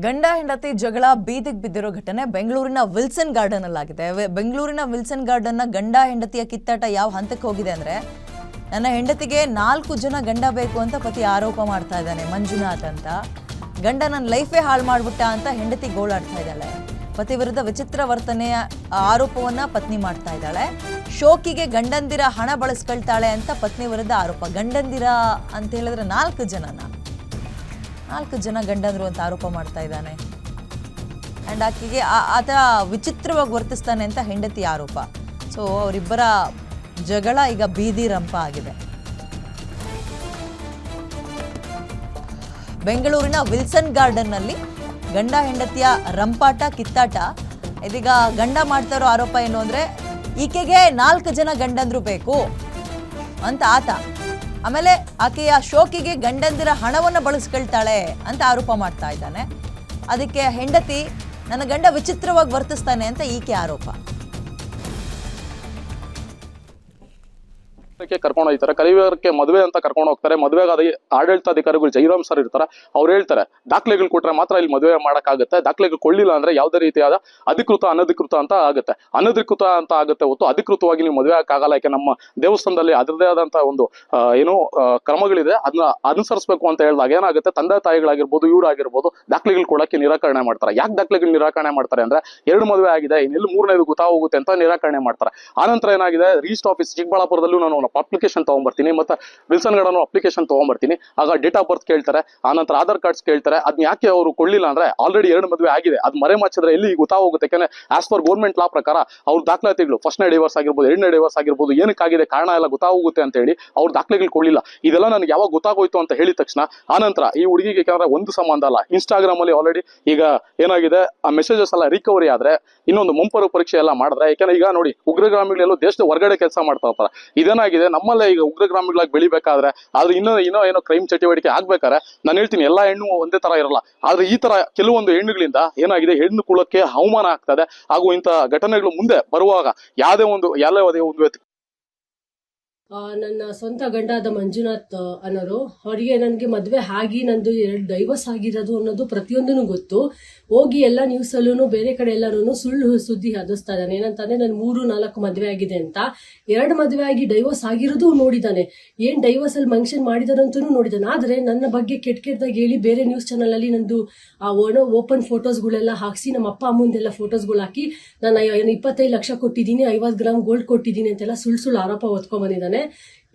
ಗಂಡ ಹೆಂಡತಿ ಜಗಳ ಬೀದಿಗೆ ಬಿದ್ದಿರೋ ಘಟನೆ ಬೆಂಗಳೂರಿನ ವಿಲ್ಸನ್ ಗಾರ್ಡನ್ ಅಲ್ಲಾಗಿದೆ. ಬೆಂಗಳೂರಿನ ವಿಲ್ಸನ್ ಗಾರ್ಡನ್ನ ಗಂಡ ಹೆಂಡತಿಯ ಕಿತ್ತಾಟ ಯಾವ ಹಂತಕ್ಕೆ ಹೋಗಿದೆ ಅಂದ್ರೆ, ನನ್ನ ಹೆಂಡತಿಗೆ 4 ಜನ ಗಂಡ ಬೇಕು ಅಂತ ಪತಿ ಆರೋಪ ಮಾಡ್ತಾ ಇದ್ದಾನೆ ಮಂಜುನಾಥ್ ಅಂತ. ಗಂಡ ನನ್ನ ಲೈಫೇ ಹಾಳು ಮಾಡ್ಬಿಟ್ಟ ಅಂತ ಹೆಂಡತಿ ಗೋಳಾಡ್ತಾ ಇದ್ದಾಳೆ. ಪತಿ ವಿರುದ್ಧ ವಿಚಿತ್ರ ವರ್ತನೆಯ ಆರೋಪವನ್ನ ಪತ್ನಿ ಮಾಡ್ತಾ ಇದ್ದಾಳೆ. ಶೋಕಿಗೆ ಗಂಡಂದಿರ ಹಣ ಬಳಸ್ಕೊಳ್ತಾಳೆ ಅಂತ ಪತ್ನಿ ವಿರುದ್ಧ ಆರೋಪ. ಗಂಡಂದಿರ ಅಂತ ಹೇಳಿದ್ರೆ 4 ಜನ ಗಂಡಂದ್ರು ಅಂತ ಆರೋಪ ಮಾಡ್ತಾ ಇದ್ದಾನೆ. ಆ್ಯಂಡ್ ಆಕೆಗೆ ಆತ ವಿಚಿತ್ರವಾಗಿ ವರ್ತಿಸ್ತಾನೆ ಅಂತ ಹೆಂಡತಿ ಆರೋಪ. ಸೊ ಅವರಿಬ್ಬರ ಜಗಳ ಈಗ ಬೀದಿ ರಂಪ ಆಗಿದೆ. ಬೆಂಗಳೂರಿನ ವಿಲ್ಸನ್ ಗಾರ್ಡನ್ನಲ್ಲಿ ಗಂಡ ಹೆಂಡತಿಯ ರಂಪಾಟ ಕಿತ್ತಾಟ. ಇದೀಗ ಗಂಡ ಮಾಡ್ತಾ ಇರೋ ಆರೋಪ ಏನು ಅಂದರೆ, ಈಕೆಗೆ 4 ಜನ ಗಂಡಂದ್ರು ಬೇಕು ಅಂತ ಆತ. ಆಮೇಲೆ ಆಕೆಯ ಶೋಕಿಗೆ ಗಂಡಂದಿರ ಹಣವನ್ನು ಬಳಸ್ಕೊಳ್ತಾಳೆ ಅಂತ ಆರೋಪ ಮಾಡ್ತಾ ಇದ್ದಾನೆ. ಅದಕ್ಕೆ ಹೆಂಡತಿ ನನ್ನ ಗಂಡ ವಿಚಿತ್ರವಾಗಿ ವರ್ತಿಸ್ತಾನೆ ಅಂತ ಈಕೆ ಆರೋಪ. ಕರ್ಕೊಂಡು ಹೋಗ್ತಾರೆ, ಕರಿವರಕ್ಕೆ ಮದುವೆ ಅಂತ ಕರ್ಕೊಂಡು ಹೋಗ್ತಾರೆ. ಮದುವೆಗೆ ಆಡಳಿತಾಧಿಕಾರಿಗಳು ಜೈರಾಮ್ ಸರ್ ಇರ್ತಾರೆ. ಅವ್ರು ಹೇಳ್ತಾರೆ ದಾಖಲೆಗಳು ಕೊಟ್ರೆ ಮಾತ್ರ ಇಲ್ಲಿ ಮದುವೆ ಮಾಡಕ್ಕಾಗುತ್ತೆ, ದಾಖಲೆಗಳು ಕೊಳ್ಳಿಲ್ಲ ಅಂದ್ರೆ ಯಾವುದೇ ರೀತಿಯಾದ ಅಧಿಕೃತ ಅನಧಿಕೃತ ಅಂತ ಆಗುತ್ತೆ. ಅನಧಿಕೃತ ಅಂತ ಆಗುತ್ತೆ ಹೊತ್ತು ಅಧಿಕೃತವಾಗಿ ನೀವು ಮದುವೆ ಆಗಕ್ಕಾಗಲ್ಲ. ಯಾಕೆ ನಮ್ಮ ದೇವಸ್ಥಾನದಲ್ಲಿ ಅದರದೇ ಆದಂತ ಒಂದು ಕ್ರಮಗಳಿದೆ, ಅದನ್ನ ಅನುಸರಿಸಬೇಕು ಅಂತ ಹೇಳಿದಾಗ ಏನಾಗುತ್ತೆ, ತಂದೆ ತಾಯಿಗಳಾಗಿರ್ಬೋದು ಇವರಾಗಿರ್ಬೋದು ದಾಖಲೆಗಳು ಕೊಡಕ್ಕೆ ನಿರಾಕರಣೆ ಮಾಡ್ತಾರೆ. ಯಾಕೆ ದಾಖಲೆಗಳು ನಿರಾಕರಣೆ ಮಾಡ್ತಾರೆ ಅಂದ್ರೆ, 2 ಮದುವೆ ಆಗಿದೆ, ಇನ್ನೆಲ್ಲಿ 3ನೇದು ಗೊತ್ತಾಗೋಗುತ್ತೆ ಅಂತ ನಿರಾಕರಣೆ ಮಾಡ್ತಾರೆ. ಆನಂತರ ಏನಾಗಿದೆ, ರಿಜಿಸ್ಟರ್ ಆಫೀಸ್ ಚಿಕ್ಕಬಳ್ಳಾಪುರದಲ್ಲೂ ನಾನು ಅಪ್ಲಿಕೇಶನ್ ತಗೊಂಡ್ಬರ್ತೀನಿ, ಮತ್ತೆ ವಿಲ್ಸನ್ ಗಾರ್ಡನ್ ಅಪ್ಲಿಕೇಶನ್ ತಗೊಂಡ್ಬರ್ತೀನಿ. ಆಗ ಡೇಟ್ ಆಫ್ ಬರ್ತ್ ಕೇಳ್ತಾರೆ, ಆನಂತರ ಆಧಾರ್ ಕಾರ್ಡ್ಸ್ ಕೇಳ್ತಾರೆ. ಅದನ್ನ ಯಾಕೆ ಅವರು ಕೊಳ್ಳಿಲ್ಲ ಅಂದ್ರೆ, ಆಲ್ರೆಡಿ 2 ಮದುವೆ ಆಗಿದೆ, ಅದು ಮರೆ ಮಚ್ಚಿದ್ರೆ ಎಲ್ಲಿ ಗೊತ್ತಾಗೋಗುತ್ತೆ. ಯಾಕಂದ್ರೆ ಆಸ್ ಪರ್ ಗೌರ್ಮೆಂಟ್ ಲಾ ಪ್ರಕಾರ ಅವ್ರ ದಾಖಲಾತಿಗಳು ಫಸ್ಟ್ನೇ ಡಿವೋರ್ಸ್ ಆಗಿರ್ಬೋದು, 2ನೇ ಡಿವೋರ್ಸ್ ಆಗಿರ್ಬೋದು, ಏನಕ್ಕಾಗಿದೆ ಕಾರಣ ಎಲ್ಲ ಗೊತ್ತಾಗೋಗುತ್ತೆ ಅಂತ ಹೇಳಿ ಅವ್ರ ದಾಖಲೆಗಳು ಕೊಳ್ಳಿಲ್ಲ. ಇದೆಲ್ಲ ನನಗೆ ಯಾವಾಗ ಗೊತ್ತಾಗೋಯ್ತು ಅಂತ ಹೇಳಿದ ತಕ್ಷಣ ಆನಂತರ ಈ ಹುಡುಗಿಗೆ ಯಾಕಂದ್ರೆ ಒಂದು ಸಂಬಂಧ ಅಲ್ಲ, ಇನ್ಸ್ಟಾಗ್ರಾಮ್ ಅಲ್ಲಿ ಆಲ್ರೆಡಿ ಈಗ ಏನಾಗಿದೆ, ಆ ಮೆಸೇಜಸ್ ಎಲ್ಲ ರಿಕವರಿ ಆದ್ರೆ ಇನ್ನೊಂದು ಮುಂಪರು ಪರೀಕ್ಷೆ ಎಲ್ಲ ಮಾಡಿದ್ರೆ, ಯಾಕಂದ್ರೆ ಈಗ ನೋಡಿ ಉಗ್ರಗಾಮಿಗಳೆಲ್ಲೋ ದೇಶದ ಹೊರಗಡೆ ಕೆಲಸ ಮಾಡ್ತಾ ಇರ್ತಾರೆ. ಇದೇನಾಗಿದೆ, ನಮ್ಮಲ್ಲೇ ಈಗ ಉಗ್ರಗಾಮಿಗಳಾಗಿ ಬೆಳಿಬೇಕಾದ್ರೆ, ಆದ್ರೆ ಏನೋ ಕ್ರೈಮ್ ಚಟುವಟಿಕೆ ಆಗ್ಬೇಕಾದ್ರೆ ನಾನು ಹೇಳ್ತೀನಿ, ಎಲ್ಲಾ ಹೆಣ್ಣು ಒಂದೇ ತರ ಇರಲ್ಲ. ಆದ್ರೆ ಈ ತರ ಕೆಲವೊಂದು ಹೆಣ್ಣುಗಳಿಂದ ಏನಾಗಿದೆ, ಹೆಣ್ಣು ಕುಲಕ್ಕೆ ಅವಮಾನ ಆಗ್ತದೆ. ಹಾಗೂ ಇಂಥ ಘಟನೆಗಳು ಮುಂದೆ ಬರುವಾಗ ಯಾವುದೇ ಒಂದು ನನ್ನ ಸ್ವಂತ ಗಂಡಾದ ಮಂಜುನಾಥ್ ಅನ್ನೋರು, ಅವರಿಗೆ ನನಗೆ ಮದುವೆ ಆಗಿ ನಂದು 2 ಡೈವರ್ಸ್ ಆಗಿರೋದು ಅನ್ನೋದು ಪ್ರತಿಯೊಂದೂ ಗೊತ್ತು. ಹೋಗಿ ಎಲ್ಲ ನ್ಯೂಸಲ್ಲೂ ಬೇರೆ ಕಡೆ ಎಲ್ಲರೂ ಸುಳ್ಳು ಸುದ್ದಿ ಹದಿಸ್ತಾ ಇದ್ದಾನೆ. ಏನಂತಂದ್ರೆ ನಾನು 3-4 ಮದುವೆ ಆಗಿದೆ ಅಂತ. 2 ಮದುವೆ ಆಗಿ ಡೈವರ್ಸ್ ಆಗಿರೋದು ನೋಡಿದ್ದಾನೆ, ಏನ್ ಡೈವರ್ಸ್ ಅಲ್ಲಿ ಮೆನ್ಷನ್ ಮಾಡಿದಾರಂತೂ ನೋಡಿದ್ದಾನೆ. ಆದ್ರೆ ನನ್ನ ಬಗ್ಗೆ ಕೆಟ್ಟದಾಗಿ ಹೇಳಿ ಬೇರೆ ನ್ಯೂಸ್ ಚಾನಲ್ ಅಲ್ಲಿ ನಂದು ಓಪನ್ ಫೋಟೋಸ್ಗಳೆಲ್ಲ ಹಾಕ್ಸಿ, ನಮ್ಮ ಅಪ್ಪ ಅಮ್ಮಂದೆಲ್ಲ ಫೋಟೋಸ್ಗಳು ಹಾಕಿ ನಾನು 25 ಲಕ್ಷ ಕೊಟ್ಟಿದ್ದೀನಿ, 50 ಗ್ರಾಮ್ ಗೋಲ್ಡ್ ಕೊಟ್ಟಿದ್ದೀನಿ ಅಂತೆಲ್ಲ ಸುಳ್ಳು ಆರೋಪ ಹೊತ್ಕೊಂಡ್ ಬಂದಿದ್ದಾನೆ.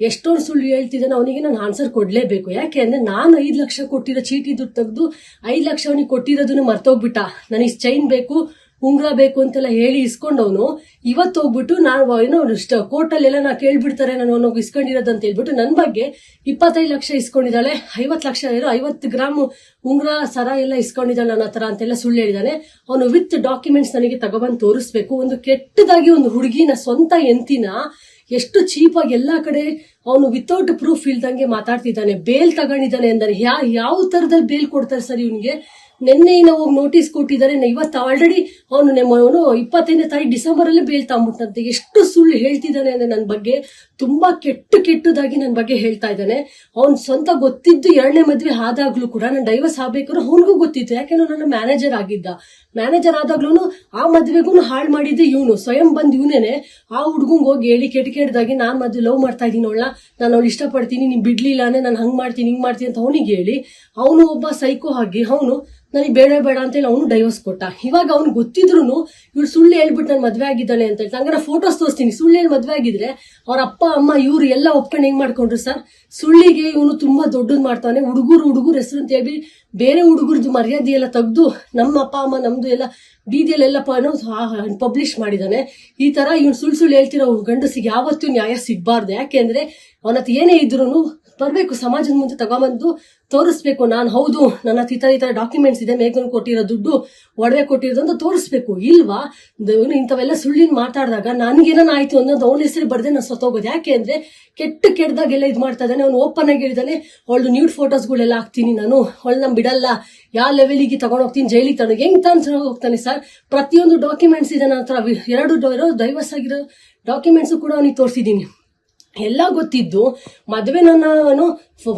ಎಷ್ಟೊಂದು ಸುಳ್ಳು ಹೇಳ್ತಿದ್ದಾನೆ. ಅವನಿಗೆ ನಾನು ಆನ್ಸರ್ ಕೊಡ್ಲೇಬೇಕು. ಯಾಕೆ ಅಂದ್ರೆ, ನಾನು 5 ಲಕ್ಷ ಕೊಟ್ಟಿರೋ ಚೀಟಿ ದುಡ್ಡು ತೆಗೆದು 5 ಲಕ್ಷ ಅವನಿಗೆ ಕೊಟ್ಟಿರೋದನ್ನ ಮರ್ತೋಗ್ಬಿಟ್ಟ. ನನಗೆ ಚೈನ್ ಬೇಕು, ಉಂಗ್ರ ಬೇಕು ಅಂತೆಲ್ಲ ಹೇಳಿ ಇಸ್ಕೊಂಡವನು ಇವತ್ತು ಹೋಗ್ಬಿಟ್ಟು ನಾನು ಕೋರ್ಟಲ್ಲೆಲ್ಲ ನಾ ಕೇಳ್ಬಿಡ್ತಾರೆ ನಾನು ಅವನಿಗೆ ಇಸ್ಕೊಂಡಿರೋದಂತ ಹೇಳ್ಬಿಟ್ಟು ನನ್ನ ಬಗ್ಗೆ 25 ಲಕ್ಷ ಇಸ್ಕೊಂಡಿದ್ದಾಳೆ, 50 ಲಕ್ಷ 50 ಗ್ರಾಮ್ ಉಂಗ್ರ ಸರ ಎಲ್ಲ ಇಸ್ಕೊಂಡಿದ್ದಾಳೆ ನನ್ನ ಹತ್ರ ಅಂತೆಲ್ಲ ಸುಳ್ಳು ಹೇಳಿದಾನೆ. ಅವನು ವಿತ್ ಡಾಕ್ಯುಮೆಂಟ್ಸ್ ನನಗೆ ತಗೊಬಂದು ತೋರಿಸ್ಬೇಕು. ಒಂದು ಕೆಟ್ಟದಾಗಿ ಒಂದು ಹುಡುಗಿನ ಸ್ವಂತ ಎಂತಿನ ಎಷ್ಟು ಚೀಪಾಗಿ ಎಲ್ಲಾ ಕಡೆ ಅವನು ವಿತೌಟ್ ಪ್ರೂಫ್ ಇಲ್ದಂಗೆ ಮಾತಾಡ್ತಿದ್ದಾನೆ. ಬೇಲ್ ತಗೊಂಡಿದ್ದಾನೆ ಅಂದಾನೆ. ಯಾವ ತರದಲ್ಲಿ ಬೇಲ್ ಕೊಡ್ತಾರೆ ಸರ್ ಇವನಿಗೆ? ನಿನ್ನೆ ಹೋಗಿ ನೋಟಿಸ್ ಕೊಟ್ಟಿದ್ದಾರೆ, ಇವತ್ತು ಆಲ್ರೆಡಿ ಅವನು 25ನೇ ತಾರೀಕು ಡಿಸೆಂಬರ್ ಅಲ್ಲೇ ಬೇಲ್ ತಗೊಂಡ್ಬಿಟ್ಟಂತೆ. ಎಷ್ಟು ಸುಳ್ಳು ಹೇಳ್ತಿದ್ದಾನೆ ಅಂದ್ರೆ ನನ್ನ ಬಗ್ಗೆ ತುಂಬಾ ಕೆಟ್ಟದಾಗಿ ನನ್ನ ಬಗ್ಗೆ ಹೇಳ್ತಾ ಇದ್ದಾನೆ. ಅವ್ನ್ ಸ್ವಂತ ಗೊತ್ತಿದ್ದು 2ನೇ ಮದ್ವೆ ಆದಾಗ್ಲೂ ಕೂಡ ನಾನು ಡೈವರ್ಸ್ ಆಗ್ಬೇಕಾದ್ರೆ ಅವನಿಗೂ ಗೊತ್ತಿತ್ತು. ಯಾಕೆಂದ್ರೆ ನನ್ನ ಮ್ಯಾನೇಜರ್ ಆಗಿದ್ದ. ಮ್ಯಾನೇಜರ್ ಆದಾಗ್ಲೂ ಆ ಮದ್ವೆಗೂ ಹಾಳು ಮಾಡಿದ್ದೆ ಇವನು. ಸ್ವಯಂ ಬಂದ್ ಇವನೇನೆ ಆ ಹುಡ್ಗಂಗ್ ಹೋಗಿ ಹೇಳಿ ಕೆಟ್ಟದಾಗಿ ನಾನ್ ಮದ್ವೆ ಲವ್ ಮಾಡ್ತಾ ಇದೀನಿ, ನಾನು ಅವಳು ಇಷ್ಟಪಡ್ತೀನಿ, ನೀನ್ ಬಿಡ್ಲಿಲ್ಲ ಅಂದ್ರೆ ನಾನು ಹಂಗ್ ಮಾಡ್ತೀನಿ ಹಿಂಗ್ ಮಾಡ್ತೀನಿ ಅಂತ ಅವನಿಗೆ ಹೇಳಿ, ಅವನು ಒಬ್ಬ ಸೈಕೋ ಆಗಿ ಅವನು ನನಗೆ ಬೇಡ ಅಂತ ಹೇಳಿ ಅವನು ಡೈವರ್ಸ್ ಕೊಟ್ಟ. ಇವಾಗ ಅವ್ನು ಗೊತ್ತಿದ್ರು ಇವ್ರು ಸುಳ್ಳು ಹೇಳ್ಬಿಟ್ಟು ನಾನು ಮದ್ವೆ ಆಗಿದ್ದಾನೆ ಅಂತ ಹೇಳಿ ಹಂಗಾರೆ ಫೋಟೋಸ್ ತೋರಿಸ್ತೀನಿ. ಸುಳ್ಳು ಹೇಳಿ ಮದ್ವೆ ಆಗಿದ್ರೆ ಅವ್ರ ಅಪ್ಪ ಅಮ್ಮ ಇವ್ರು ಎಲ್ಲ ಒಪ್ಕೊಂಡು ಹೆಂಗ್ ಮಾಡ್ಕೊಂಡ್ರು ಸರ್? ಸುಳ್ಳಿಗೆ ಇವನು ತುಂಬಾ ದೊಡ್ಡದ್ ಮಾಡ್ತಾನೆ. ಹುಡುಗರು ಹೆಸರು ಅಂತ ಹೇಳಿ ಬೇರೆ ಹುಡುಗರದ್ದು ಮರ್ಯಾದೆ ಎಲ್ಲ ತೆಗೆದು ನಮ್ಮ ಅಪ್ಪ ಅಮ್ಮ ನಮ್ದು ಎಲ್ಲ ಬೀದಿಯಲ್ಲೆಲ್ಲ ಪಬ್ಲಿಷ್ ಮಾಡಿದಾನೆ. ಈ ತರ ಇವ್ನು ಸುಳ್ಳು ಹೇಳ್ತಿರೋ ಗಂಡಸಿಗೆ ಯಾವತ್ತೂ ನ್ಯಾಯ ಸಿಗ್ಬಾರ್ದು. ಯಾಕೆಂದ್ರೆ ಅವನತ್ ಏನೇ ಇದ್ರು ಬರ್ಬೇಕು, ಸಮಾಜದ ಮುಂದೆ ತಗೊಂಬಂದು ತೋರಿಸ್ಬೇಕು. ನಾನು ಹೌದು, ನನ್ನ ಹತ್ರ ಈ ತರ ಡಾಕ್ಯುಮೆಂಟ್ಸ್ ಇದೆ, ಮೇಘನ್ ಕೊಟ್ಟಿರೋ ದುಡ್ಡು ಒಡವೆ ಕೊಟ್ಟಿರೋದು ಅಂತ ತೋರಿಸ್ಬೇಕು. ಇಲ್ವಾ ಇಂಥವೆಲ್ಲ ಸುಳ್ಳಿನ ಮಾತಾಡಿದಾಗ ನನ್ಗೇನ ಆಯ್ತು ಅನ್ನೋದು ಅವನ ಹೆಸರು ಬರ್ದೆ ನಾನು ಸತ್ತೋಗೋದು. ಯಾಕೆ ಅಂದ್ರೆ ಕೆಟ್ಟದಾಗೆಲ್ಲ ಇದು ಮಾಡ್ತಾ ಇದ್ದಾನೆ. ಅವ್ನು ಓಪನ್ ಆಗಿ ಹೇಳಿದಾನೆ, ಅವಳು ನ್ಯೂಡ್ ಫೋಟೋಸ್ಗಳೆಲ್ಲ ಹಾಕ್ತೀನಿ ನಾನು, ಅವಳನ್ನ ಬಿಡಲ್ಲ, ಯಾವ ಲೆವೆಲಿಗೆ ತಗೊಂಡ್ ಹೋಗ್ತೀನಿ, ಜೈಲಿಗೆ ತಗೊಂಡು ಹೆಂಗ್ ತಾನು ಹೋಗ್ತಾನೆ ಸರ್? ಪ್ರತಿಯೊಂದು ಡಾಕ್ಯುಮೆಂಟ್ಸ್ ಇದೆ ನನ್ನ ಹತ್ರ. 2 ಡೈವರ್ಸ್ ಆಗಿರೋ ಡಾಕ್ಯುಮೆಂಟ್ಸ್ ಕೂಡ ಅವನಿಗೆ ತೋರಿಸಿದೀನಿ. ಎಲ್ಲ ಗೊತ್ತಿದ್ದು ಮದುವೆ ನನ್ನ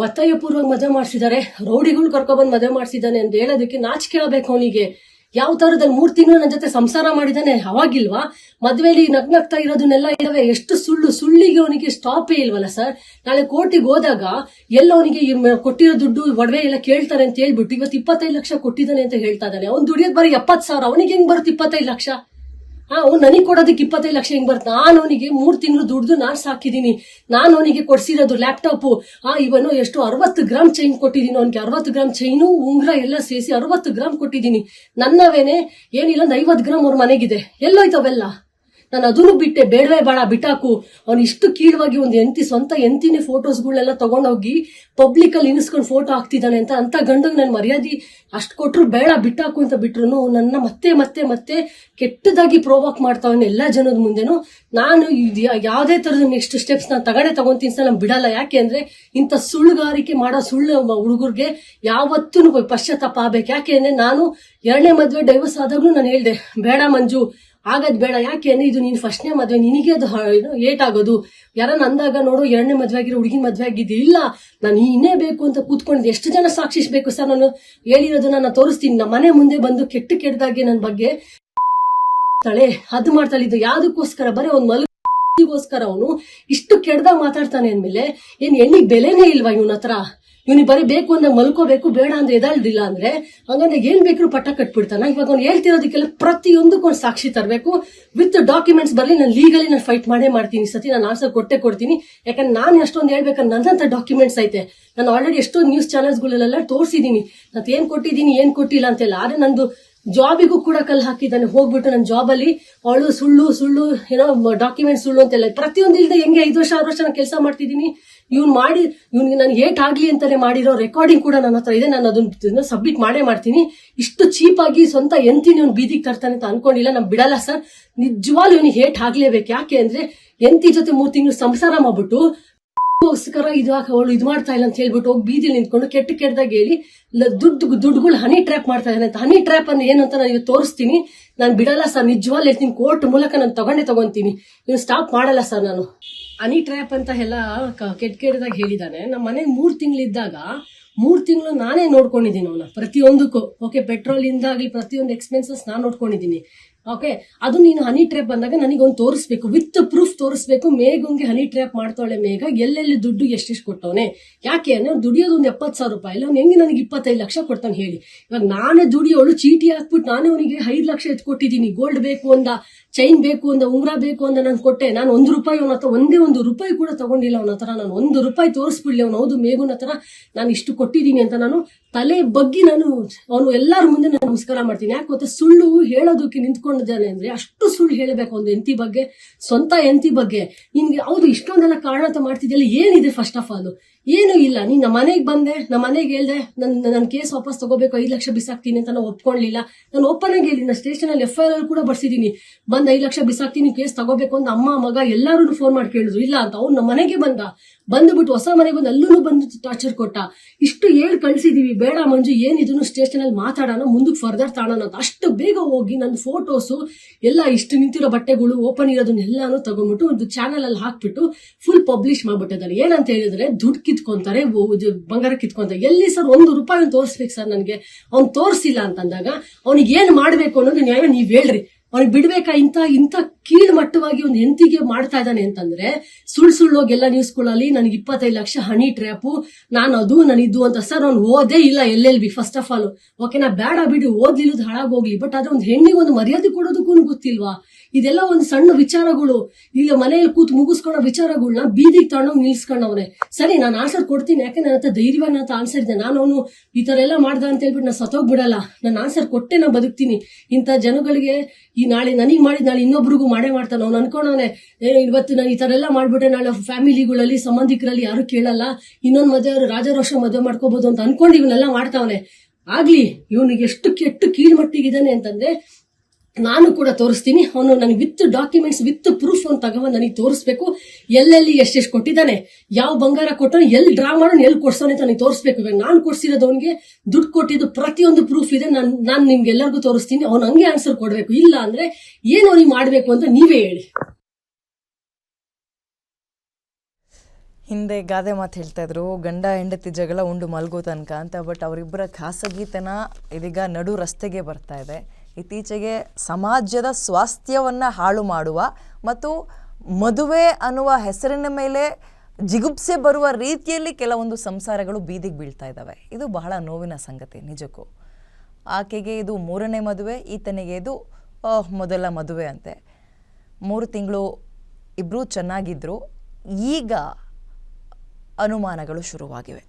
ಒತ್ತಾಯಪೂರ್ವಕ ಮದುವೆ ಮಾಡಿಸಿದ್ದಾರೆ, ರೌಡಿಗಳು ಕರ್ಕೊಬಂದು ಮದುವೆ ಮಾಡಿಸಿದ್ದಾನೆ ಅಂತ ಹೇಳೋದಕ್ಕೆ ನಾಚಿಕೆ ಆಗಬೇಕು ಅವನಿಗೆ. ಯಾವ ತರದಲ್ಲಿ 3 ತಿಂಗಳು ನನ್ನ ಜೊತೆ ಸಂಸಾರ ಮಾಡಿದಾನೆ, ಅವಾಗಿಲ್ವಾ? ಮದ್ವೆಲಿ ನಗ್ನಗ್ತಾ ಇರೋದನ್ನೆಲ್ಲ ಇದಾವೆ. ಎಷ್ಟು ಸುಳ್ಳಿಗೆ ಅವನಿಗೆ ಸ್ಟಾಪೇ ಇಲ್ವಲ್ಲ ಸರ್. ನಾಳೆ ಕೋರ್ಟಿಗೆ ಹೋದಾಗ ಎಲ್ಲ ಅವನಿಗೆ ಕೊಟ್ಟಿರೋ ದುಡ್ಡು ಒಡವೆ ಎಲ್ಲ ಕೇಳ್ತಾರೆ ಅಂತ ಹೇಳ್ಬಿಟ್ಟು ಇವತ್ತು 25 ಲಕ್ಷ ಕೊಟ್ಟಿದ್ದಾನೆ ಅಂತ ಹೇಳ್ತಾ ಇದ್ದಾನೆ. ಅವ್ನು ದುಡಿಯೋದ್ ಬರೀ 70,000, ಅವನಿಗೆ ಹೆಂಗ್ ಬರುತ್ತೆ 25 ಲಕ್ಷ? ಅವ್ನು ನನಗೆ ಕೊಡೋದಕ್ಕೆ 25 ಲಕ್ಷ ಹೆಂಗ್ ಬರುತ್ತೆ? ನಾನು ಅವನಿಗೆ 3 ತಿಂಗಳು ದುಡ್ದು ನಾನ್ ಸಾಕಿದೀನಿ. ನಾನು ಅವನಿಗೆ ಕೊಡ್ಸಿರೋದು ಲ್ಯಾಪ್ಟಾಪ್, ಇವನು ಎಷ್ಟು 60 ಗ್ರಾಮ್ ಚೈನ್ ಕೊಟ್ಟಿದ್ದೀನಿ ಅವನಿಗೆ. 60 ಗ್ರಾಮ್ ಚೈನು ಉಂಗ್ರ ಎಲ್ಲ ಸೇರಿಸಿ 60 ಗ್ರಾಮ್ ಕೊಟ್ಟಿದ್ದೀನಿ. ನನ್ನವೇನೆ ಏನಿಲ್ಲ 50 ಗ್ರಾಮ್ ಅವ್ರ ಮನೆಗಿದೆ. ಎಲ್ಲೋಯ್ತವೆಲ್ಲ? ನಾನು ಅದನ್ನು ಬಿಟ್ಟೆ, ಬೇಡವೇ ಬೇಡ ಬಿಟ್ಟಾಕು. ಅವ್ನು ಇಷ್ಟು ಕೀಳವಾಗಿ ಒಂದು ಸ್ವಂತ ಎಂತಿನೇ ಫೋಟೋಸ್ಗಳೆಲ್ಲ ತಗೊಂಡೋಗಿ ಪಬ್ಲಿಕ್ ಅಲ್ಲಿ ಇನಿಸ್ಕೊಂಡು ಫೋಟೋ ಹಾಕ್ತಿದ್ದಾನೆ ಅಂತ ಗಂಡಗ್ ನನ್ ಮರ್ಯಾದೆ ಅಷ್ಟು ಕೊಟ್ರು ಬೇಡ ಬಿಟ್ಟಾಕು ಅಂತ ಬಿಟ್ರು ನನ್ನ ಮತ್ತೆ ಮತ್ತೆ ಮತ್ತೆ ಕೆಟ್ಟದಾಗಿ ಪ್ರೋವಾಕ್ ಮಾಡ್ತಾವನೆ ಎಲ್ಲಾ ಜನದ ಮುಂದೆನು. ನಾನು ಯಾವ್ದೇ ತರದ ನೆಕ್ಸ್ಟ್ ಸ್ಟೆಪ್ಸ್ ನಾನು ತಗೊಂತೀನಿ ಸರ್, ನಾನು ಬಿಡಲ್ಲ. ಯಾಕೆ ಅಂದ್ರೆ ಇಂಥ ಸುಳ್ಳುಗಾರಿಕೆ ಮಾಡೋ ಸುಳ್ಳು ಹುಡುಗರಿಗೆ ಯಾವತ್ತೂ ಪಶ್ಚಾತ್ತಾಪ ಆಗ್ಬೇಕು. ಯಾಕೆ ಅಂದ್ರೆ ನಾನು 2ನೇ ಮದ್ವೆ ಡೈವರ್ಸ್ ಆದಾಗ್ಲೂ ನಾನು ಹೇಳ್ದೆ, ಬೇಡ ಮಂಜು ಆಗದ್ ಬೇಡ. ಯಾಕೆ ಅಂದ್ರೆ ಇದು ನೀನ್ 1ನೇ ಮದ್ವೆ, ನಿನಗೆ ಅದು ಏಟ್ ಆಗೋದು. ಯಾರನ್ನ ಅಂದಾಗ ನೋಡು 2ನೇ ಮದ್ವೆ ಆಗಿರೋ ಹುಡುಗಿನ ಮದ್ವೆ ಆಗಿದ್ದೆ, ಇಲ್ಲ ನಾನು ಇನ್ನೇ ಬೇಕು ಅಂತ ಕೂತ್ಕೊಂಡಿದ್ದೆ. ಎಷ್ಟು ಜನ ಸಾಕ್ಷಿಸ್ಬೇಕು ಸರ್? ನಾನು ಹೇಳಿರೋದನ್ನ ನಾನು ತೋರಿಸ್ತೀನಿ. ನಮ್ಮ ಮನೆ ಮುಂದೆ ಬಂದು ಕೆಟ್ಟದಾಗಿ ನನ್ನ ಬಗ್ಗೆ ಅದು ಮಾಡ್ತಾಳೆ. ಇದು ಯಾವ್ದಕ್ಕೋಸ್ಕರ? ಬರೀ ಅವ್ನು ಮಲಗೋಸ್ಕರ ಅವನು ಇಷ್ಟು ಕೆಟ್ಟದಾಗ ಮಾತಾಡ್ತಾನೆ ಅಂದ್ಮೇಲೆ ಏನ್ ಹೆಣ್ಣಿಗೆ ಬೆಲೆನೇ ಇಲ್ವಾ ಇವನ ಹತ್ರ? ಇವನಿಗೆ ಬರೀ ಬೇಕು ಅಂದ್ರೆ ಮಲ್ಕೋಬೇಕು, ಬೇಡ ಅಂದ್ರೆ ಎದಾಳ್ದಿಲ್ಲ ಅಂದ್ರೆ ಹಂಗಂದ್ರೆ ಏನ್ ಬೇಕಾದ್ರೂ ಪಟ್ಟ ಕಟ್ಬಿಡ್ತಾನ. ಇವಾಗ ಅವ್ನು ಹೇಳ್ತಿರೋದಕ್ಕೆಲ್ಲ ಪ್ರತಿಯೊಂದಕ್ಕೂ ಒಂದು ಸಾಕ್ಷಿ ತರಬೇಕು, ವಿತ್ ಡಾಕ್ಯುಮೆಂಟ್ಸ್ ಬರಲಿ. ನಾನು ಲೀಗಲಿ ನಾನು ಫೈಟ್ ಮಾಡೇ ಮಾಡ್ತೀನಿ. ಸತಿ ನಾನು ಆನ್ಸರ್ ಕೊಡ್ತೀನಿ. ಯಾಕಂದ್ರೆ ನಾನು ಎಷ್ಟೊಂದು ಹೇಳ್ಬೇಕಂದ್ರೆ ನನ್ನಂತ ಡಾಕ್ಯುಮೆಂಟ್ಸ್ ಐತೆ. ನಾನು ಆಲ್ರೆಡಿ ಎಷ್ಟೋ ನ್ಯೂಸ್ ಚಾನೆಲ್ಸ್ಗಳೆಲ್ಲ ತೋರಿಸಿದೀನಿ, ನಾನು ಏನ್ ಕೊಟ್ಟಿದ್ದೀನಿ ಏನ್ ಕೊಟ್ಟಿಲ್ಲ ಅಂತೆಲ್ಲ. ಆದ್ರೆ ನಂದು ಜಾಬಿಗೂ ಕೂಡ ಕಲ್ಲು ಹಾಕಿದ್ದಾನೆ. ಹೋಗ್ಬಿಟ್ಟು ನನ್ನ ಜಾಬ್ ಅಲ್ಲಿ ಅವಳು ಸುಳ್ಳು ಏನೋ ಡಾಕ್ಯುಮೆಂಟ್ ಸುಳ್ಳು ಅಂತೆಲ್ಲ ಪ್ರತಿಯೊಂದು ಇಲ್ಲದೆ ಹೆಂಗೆ 5 ವರ್ಷ 6 ವರ್ಷ ನಾನು ಕೆಲಸ ಮಾಡ್ತಿದ್ದೀನಿ. ಇವ್ನಿಗೆ ನಾನು ಏಟ್ ಆಗ್ಲಿ ಅಂತಾನೆ ಮಾಡಿರೋ ರೆಕಾರ್ಡಿಂಗ್ ಕೂಡ ನನ್ನ ಹತ್ರ ಇದೆ. ನಾನು ಅದನ್ನ ಸಬ್ಮಿಟ್ ಮಾಡೇ ಮಾಡ್ತೀನಿ. ಇಷ್ಟು ಚೀಪ್ ಆಗಿ ಸ್ವಂತ ಎಂತಿನ ಇವ್ನು ಬೀದಿಗೆ ತರ್ತಾನೆ ಅಂತ ಅನ್ಕೊಂಡಿಲ್ಲ. ನಾನು ಬಿಡಲ್ಲ ಸರ್, ನಿಜವಾಗ್ಲೂ ಇವ್ನಿಗೆ ಹೇಟ್ ಆಗ್ಲೇಬೇಕು. ಯಾಕೆ ಅಂದ್ರೆ ಎಂತಿ ಜೊತೆ 3 ತಿಂಗಳು ಸಂಸಾರ ಮಾಡ್ಬಿಟ್ಟು ಗೋಸ್ಕರ ಅವಳು ಇದು ಮಾಡ್ತಾ ಇಲ್ಲ ಅಂತ ಹೇಳ್ಬಿಟ್ಟು ಹೋಗಿ ಬೀದಿಲಿ ನಿಂತ್ಕೊಂಡು ಕೆಟ್ಟದಾಗ ಹೇಳಿ ದುಡ್ಡುಗಳು ಹನಿ ಟ್ರ್ಯಾಪ್ ಮಾಡ್ತಾ ಇದ್ದಾನೆ ಅಂತ. ಹನಿ ಟ್ರ್ಯಾಪ್ ಅಂದ್ರೆ ಏನು ಅಂತ ನಾನು ಈಗ ತೋರಿಸ್ತೀನಿ. ನಾನು ಬಿಡಲ್ಲ ಸರ್, ನಿಜವಾಗ್ಲೂ ಹೇಳ್ತೀನಿ. ಕೋರ್ಟ್ ಮೂಲಕ ನಾನು ತಗೊಂತೀನಿ. ಇವ್ನು ಸ್ಟಾಪ್ ಮಾಡಲ್ಲ ಸರ್. ನಾನು ಹನಿ ಟ್ರ್ಯಾಪ್ ಅಂತ ಎಲ್ಲ ಕೆಟ್ಟದಾಗ ಹೇಳಿದಾನೆ. ನಮ್ಮ ಮನೆ 3 ತಿಂಗಳಿದ್ದಾಗ 3 ತಿಂಗಳು ನಾನೇ ನೋಡ್ಕೊಂಡಿದ್ದೀನಿ ಅವನ ಪ್ರತಿಯೊಂದಕ್ಕೂ. ಓಕೆ, ಪೆಟ್ರೋಲ್ ಇಂದಾಗ್ಲಿ ಪ್ರತಿಯೊಂದು ಎಕ್ಸ್ಪೆನ್ಸಸ್ ನಾನು ನೋಡ್ಕೊಂಡಿದ್ದೀನಿ. ಓಕೆ, ಅದು ನೀನು ಹನಿ ಟ್ರ್ಯಾಪ್ ಬಂದಾಗ ನನಗೊಂದು ತೋರಿಸ್ಬೇಕು, ವಿತ್ ಪ್ರೂಫ್ ತೋರಿಸ್ಬೇಕು. ಮೇಘಂಗೆ ಹನಿ ಟ್ರ್ಯಾಪ್ ಮಾಡ್ತಾಳೆ. ಮೇಘ ಎಲ್ಲೆಲ್ಲಿ ದುಡ್ಡು ಎಷ್ಟೆಷ್ಟು ಕೊಟ್ಟವನೆ. ಯಾಕೆ ಅಂದ್ರೆ ದುಡಿಯೋದು ಒಂದು 70,000 ರೂಪಾಯಿ. ಅವ್ನು ಹೆಂಗೆ ನನಗೆ 25 ಲಕ್ಷ ಕೊಡ್ತಾನೆ ಹೇಳಿ? ಇವಾಗ ನಾನೇ ದುಡಿಯೋಳು ಚೀಟಿ ಹಾಕ್ಬಿಟ್ಟು ನಾನೇ ಅವನಿಗೆ 5 ಲಕ್ಷ ಎತ್ಕೊಟ್ಟಿದ್ದೀನಿ. ಗೋಲ್ಡ್ ಬೇಕು ಅಂದ, ಚೈನ್ ಬೇಕು ಅಂದ, ಉಂಗ್ರ ಬೇಕು ಅಂದ ನಾನು ಕೊಟ್ಟೆ. ನಾನು 1 ರೂಪಾಯಿ ಅವನ ಹತ್ರ ಒಂದೇ ರೂಪಾಯಿ ಕೂಡ ತಗೊಂಡಿಲ್ಲ ಅವನ ಹತ್ರ. ನಾನು 1 ರೂಪಾಯಿ ತೋರಿಸ್ಬಿಡ್ಲಿ ಅವ್ನು, ಹೌದು ಮೇಘನ ಹತ್ರ ನಾನು ಇಷ್ಟು ಕೊಟ್ಟಿದ್ದೀನಿ ಅಂತ ನಾನು ತಲೆ ಬಗ್ಗಿ ನಾನು ಅವನು ಎಲ್ಲರ ಮುಂದೆ ನಾನು ನಮಸ್ಕಾರ ಮಾಡ್ತೀನಿ. ಯಾಕೆ ಗೊತ್ತಾ? ಸುಳ್ಳು ಹೇಳೋದಕ್ಕೆ ನಿಂತ್ಕೊಂಡಿದ್ದಾನೆ ಅಂದ್ರೆ ಅಷ್ಟು ಸುಳ್ಳು ಹೇಳಬೇಕು ಒಂದು ಹೆಂಡತಿ ಬಗ್ಗೆ, ಸ್ವಂತ ಹೆಂಡತಿ ಬಗ್ಗೆ. ನಿನ್ಗೆ ಹೌದು ಇಷ್ಟೊಂದೆಲ್ಲ ಕಾರಣತ ಮಾಡ್ತಿದ್ಯಲ್ಲ, ಏನಿದೆ? ಫಸ್ಟ್ ಆಫ್ ಆಲ್ ಏನು ಇಲ್ಲ. ನೀನ್ ನಮ್ಮ ಮನೆಗೆ ಬಂದೆ, ನಮ್ಮ ಮನೆಗೆ ಹೇಳ್ದೆ ನನ್ನ ಕೇಸ್ ವಾಪಸ್ ತಗೋಬೇಕು, 5 ಲಕ್ಷ ಬಿಸಾಕ್ತೀನಿ ಅಂತ ನಾವು ಒಪ್ಕೊಳ್ಳಿಲ್ಲ. ನಾನು ಓಪನ್ ಆಗಿ ಹೇಳಿ, ನಾನು ಸ್ಟೇಷನ್ ಅಲ್ಲಿ FIR ಕೂಡ ಬರ್ಸಿದೀನಿ. ಬಂದ್ 5 ಲಕ್ಷ ಬಿಸಾಕ್ತೀನಿ, ಕೇಸ್ ತಗೋಬೇಕು ಅಂತ ಅಮ್ಮ ಮಗ ಎಲ್ಲಾರು ಫೋನ್ ಮಾಡಿ ಕೇಳಿದ್ರು. ಇಲ್ಲ ಅಂತ ಅವ್ನು ನಮ್ಮ ಮನೆಗೆ ಬಂದ್ಬಿಟ್ಟು ಹೊಸ ಮನೆಗೆ ಬಂದು ಅಲ್ಲೂ ಬಂದು ಟಾರ್ಚರ್ ಕೊಟ್ಟ. ಇಷ್ಟು ಹೇಳಿ ಕಳ್ಸಿದೀವಿ. ಬೇಡ ಮಂಜು, ಏನಿದ್ರು ಸ್ಟೇಷನ್ ಅಲ್ಲಿ ಮಾತಾಡೋಣ, ಮುಂದಕ್ಕೆ ಫರ್ದರ್ ತಾಣೋಣ ಅಂತ ಅಷ್ಟು ಬೇಗ ಹೋಗಿ ನನ್ನ ಫೋಟೋಸು ಎಲ್ಲ ಇಷ್ಟು ನಿಂತಿರೋ ಬಟ್ಟೆಗಳು ಓಪನ್ ಇರೋದನ್ನೆಲ್ಲಾನು ತಗೊಂಡ್ಬಿಟ್ಟು ಒಂದು ಚಾನಲ್ ಅಲ್ಲಿ ಹಾಕ್ಬಿಟ್ಟು ಫುಲ್ ಪಬ್ಲಿಷ್ ಮಾಡ್ಬಿಟ್ಟಿದ್ದಾರೆ. ಏನಂತ ಹೇಳಿದ್ರೆ ದುಡ್ಡು ಕಿತ್ಕೊಂತಾರೆ, ಬಂಗಾರ ಕಿತ್ಕೊಂತಾರೆ. ಎಲ್ಲಿ ಸರ್ 1 ರೂಪಾಯಿ ತೋರಿಸ್ಬೇಕು ಸರ್ ನನಗೆ? ಅವ್ನು ತೋರಿಸಿಲ್ಲ ಅಂತಂದಾಗ ಅವನಿಗೆ ಏನ್ ಮಾಡ್ಬೇಕು ಅನ್ನೋದು ನ್ಯಾಯ ನೀವ್ ಹೇಳ್ರಿ. ಅವ್ನಿಗೆ ಬಿಡ್ಬೇಕಾ? ಇಂಥ ಕೀಳ್ ಮಟ್ಟವಾಗಿ ಒಂದು ಹೆಂಡತಿಗೆ ಮಾಡ್ತಾ ಇದ್ದಾನೆ ಅಂತಂದ್ರೆ ಸುಳ್ಳು ಎಲ್ಲ ನ್ಯೂಸ್ಗಳಲ್ಲಿ ನನಗೆ 25 ಲಕ್ಷ ಹನಿ ಟ್ರ್ಯಾಪು, ನಾನು ಇದು ಅಂತ. ಸರ್ ಅವ್ನು ಓದೇ ಇಲ್ಲ LLB first of all. Okay, ನಾ ಬೇಡ ಬಿಡಿ, ಓದ್ಲಿಲ್ಲದ ಹಾಳಾಗೋಗ್ಲಿ. ಬಟ್ ಆದ್ರೆ ಒಂದು ಹೆಣ್ಣಿಗೆ ಒಂದು ಮರ್ಯಾದೆ ಕೊಡೋದಕ್ಕೂ ಗೊತ್ತಿಲ್ವಾ? ಇದೆಲ್ಲ ಒಂದು ಸಣ್ಣ ವಿಚಾರಗಳು. ಇಲ್ಲ ಮನೆಯಲ್ಲಿ ಕೂತ್ ಮುಗಿಸ್ಕೊಳ್ಳೋ ವಿಚಾರಗಳನ್ನ ಬೀದಿಗೆ ತಗೊಂಡೋಗಿ ನಿಲ್ಸ್ಕೊಂಡವನೆ. ಸರಿ, ನಾನು ಆನ್ಸರ್ ಕೊಡ್ತೀನಿ. ಯಾಕೆ ನನ್ನ ಹತ್ರ ಧೈರ್ಯವಾಗಿ ನನ್ನ ಆನ್ಸರ್ ಇದೆ. ನಾನು ಅವನು ಈ ತರ ಎಲ್ಲ ಮಾಡ್ದ ಅಂತ ಹೇಳ್ಬಿಟ್ಟು ನಾನು ಸತ್ತೋಗ್ಬಿಡಲ್ಲ. ನಾನು ಆನ್ಸರ್ ಕೊಟ್ಟೆ ನಾನು ಬದುಕ್ತೀನಿ. ಇಂಥ ಜನಗಳಿಗೆ ಈ ನಾಳೆ ನನಗೆ ಮಾಡಿ ನಾಳೆ ಇನ್ನೊಬ್ರಿಗೂ ಮಾಡೇ ಮಾಡ್ತಾನೆ. ಅವ್ನು ಅನ್ಕೊಂಡವನೆ ಇವತ್ತು ನಾನು ಈ ತರ ಎಲ್ಲ ಮಾಡ್ಬಿಟ್ಟೆ ನಾಳೆ ಫ್ಯಾಮಿಲಿಗಳಲ್ಲಿ ಸಂಬಂಧಿಕರಲ್ಲಿ ಯಾರು ಕೇಳಲ್ಲ, ಇನ್ನೊಂದ್ ಮದುವೆ ರಾಜರೋಷ ಮದುವೆ ಮಾಡ್ಕೋಬಹುದು ಅಂತ ಅನ್ಕೊಂಡು ಇವನ್ನೆಲ್ಲ ಮಾಡ್ತಾವನೆ. ಆಗ್ಲಿ, ಇವನಿಗೆ ಎಷ್ಟು ಕೆಟ್ಟ ಕೀಳ್ಮಟ್ಟಿಗಿದ್ದಾನೆ ಅಂತಂದ್ರೆ ನಾನು ಕೂಡ ತೋರಿಸ್ತೀನಿ. ಅವನು ನನಗೆ ವಿತ್ ಡಾಕ್ಯುಮೆಂಟ್ಸ್ ವಿತ್ ಪ್ರೂಫ್ ಅಂತ ತಗೊಂಡು ನನಗೆ ತೋರಿಸ್ಬೇಕು. ಎಲ್ಲೆಲ್ಲಿ ಎಷ್ಟೆಷ್ಟು ಕೊಟ್ಟಿದ್ದಾನೆ, ಯಾವ ಬಂಗಾರ ಕೊಟ್ಟವನು, ಎಲ್ಲಿ ಡ್ರಾ ಮಾಡೋನು, ಎಲ್ಲಿ ಕೊಡ್ಸೋನೆ ಅಂತ ನನಗೆ ತೋರಿಸ್ಬೇಕು. ಇವಾಗ ನಾನು ಕೊಡ್ಸಿರೋದು ಅವನಿಗೆ ದುಡ್ಡು ಕೊಟ್ಟಿದ್ದು ಪ್ರತಿಯೊಂದು ಪ್ರೂಫ್ ಇದೆ. ನಾನು ನಿಮ್ಗೆ ಎಲ್ಲರಿಗೂ ತೋರಿಸ್ತೀನಿ. ಅವ್ನು ಹಂಗೆ ಆನ್ಸರ್ ಕೊಡ್ಬೇಕು. ಇಲ್ಲ ಅಂದ್ರೆ ಏನು ಅವ್ನಿಗೆ ಮಾಡ್ಬೇಕು ಅಂತ ನೀವೇ ಹೇಳಿ. ಹಿಂದೆ ಗಾದೆ ಮಾತು ಹೇಳ್ತಾ ಇದ್ರು, ಗಂಡ ಹೆಂಡತಿ ಜಗಳ ಉಂಡು ಮಲ್ಗೋ ತನಕ ಅಂತ. ಬಟ್ ಅವರಿಬ್ಬರ ಖಾಸಗಿತನ ಇದೀಗ ನಡು ರಸ್ತೆಗೆ ಬರ್ತಾ ಇದೆ. ಇತ್ತೀಚೆಗೆ ಸಮಾಜದ ಸ್ವಾಸ್ಥ್ಯವನ್ನು ಹಾಳು ಮಾಡುವ ಮತ್ತು ಮದುವೆ ಅನ್ನುವ ಹೆಸರಿನ ಮೇಲೆ ಜಿಗುಪ್ಸೆ ಬರುವ ರೀತಿಯಲ್ಲಿ ಕೆಲವೊಂದು ಸಂಸಾರಗಳು ಬೀದಿಗೆ ಬೀಳ್ತಾ ಇದ್ದಾವೆ. ಇದು ಬಹಳ ನೋವಿನ ಸಂಗತಿ ನಿಜಕ್ಕೂ. ಆಕೆಗೆ ಇದು 3ನೇ ಮದುವೆ, ಈತನಿಗೆ ಇದು ಮೊದಲ ಮದುವೆ ಅಂತೆ. 3 ತಿಂಗಳು ಇಬ್ಬರೂ ಚೆನ್ನಾಗಿದ್ದರು. ಈಗ ಅನುಮಾನಗಳು ಶುರುವಾಗಿವೆ.